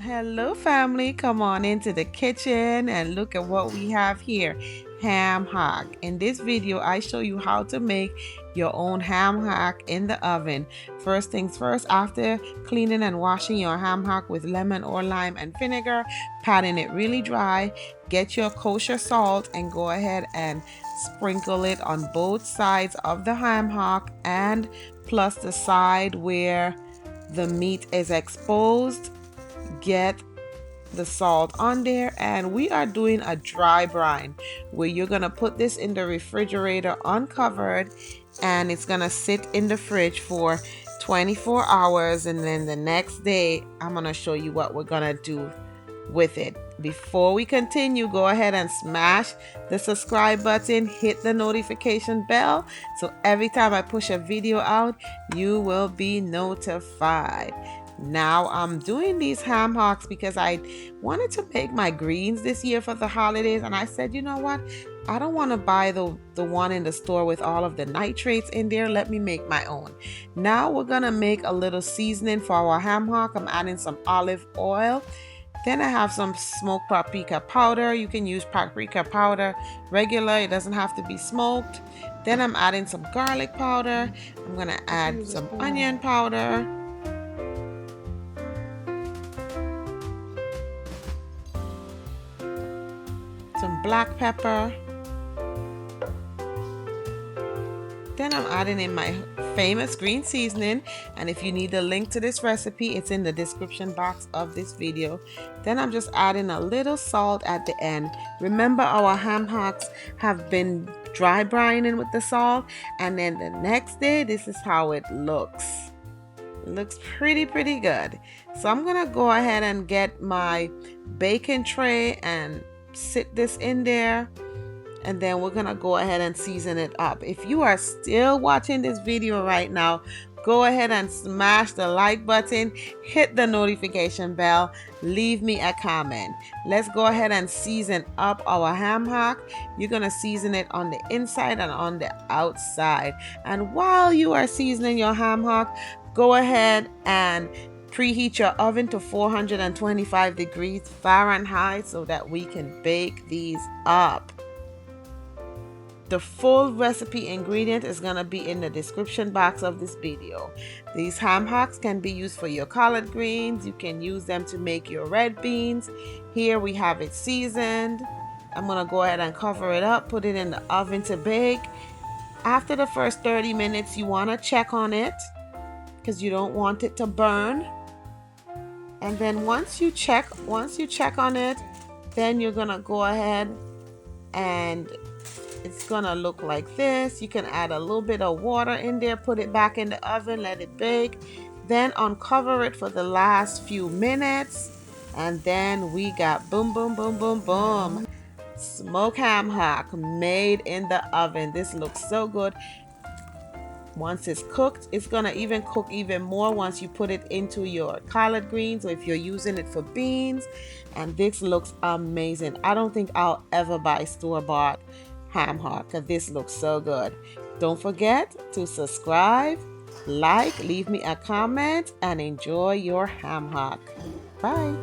Hello family, come on into the kitchen and look at what we have here. Ham hock. In this video I show you how to make your own ham hock in the oven. First things first, after cleaning and washing your ham hock with lemon or lime and vinegar, patting it really dry, get your kosher salt and go ahead and sprinkle it on both sides of the ham hock and plus the side where the meat is exposed. Get the salt on there, and we are doing a dry brine where you're gonna put this in the refrigerator uncovered, and it's gonna sit in the fridge for 24 hours, and then the next day I'm gonna show you what we're gonna do with it. Before we continue, go ahead and smash the subscribe button, hit the notification bell, so every time I push a video out you will be notified. Now I'm doing these ham hocks because I wanted to make my greens this year for the holidays, and I said, you know what, I don't want to buy the one in the store with all of the nitrates in there. Let me make my own. Now we're gonna make a little seasoning for our ham hock. I'm adding some olive oil. Then I have some smoked paprika powder. You can use paprika powder regular, it doesn't have to be smoked. Then I'm adding some garlic powder. I'm gonna add some onion powder, some black pepper. Then I'm adding in my famous green seasoning, and if you need a link to this recipe, it's in the description box of this video. Then I'm just adding a little salt at the end. Remember, our ham hocks have been dry brining with the salt, and then the next day this is how it looks. It looks pretty good. So I'm gonna go ahead and get my baking tray and sit this in there, and then we're gonna go ahead and season it up. If you are still watching this video right now, go ahead and smash the like button, hit the notification bell, leave me a comment. Let's go ahead and season up our ham hock. You're gonna season it on the inside and on the outside. And while you are seasoning your ham hock, go ahead and preheat your oven to 425 degrees Fahrenheit so that we can bake these up. The full recipe ingredient is going to be in the description box of this video. These ham hocks can be used for your collard greens. You can use them to make your red beans. Here we have it seasoned. I'm going to go ahead and cover it up, put it in the oven to bake. After the first 30 minutes, you want to check on it because you don't want it to burn. And then once you check on it, then you're going to go ahead and it's gonna look like this. You can add a little bit of water in there, put it back in the oven, let it bake, then uncover it for the last few minutes, and then we got boom smoked ham hock made in the oven. This looks so good. Once it's cooked, it's gonna even cook even more once you put it into your collard greens or if you're using it for beans. And this looks amazing. I don't think I'll ever buy store-bought ham hock because this looks so good. Don't forget to subscribe, like, leave me a comment, and enjoy your ham hock. Bye.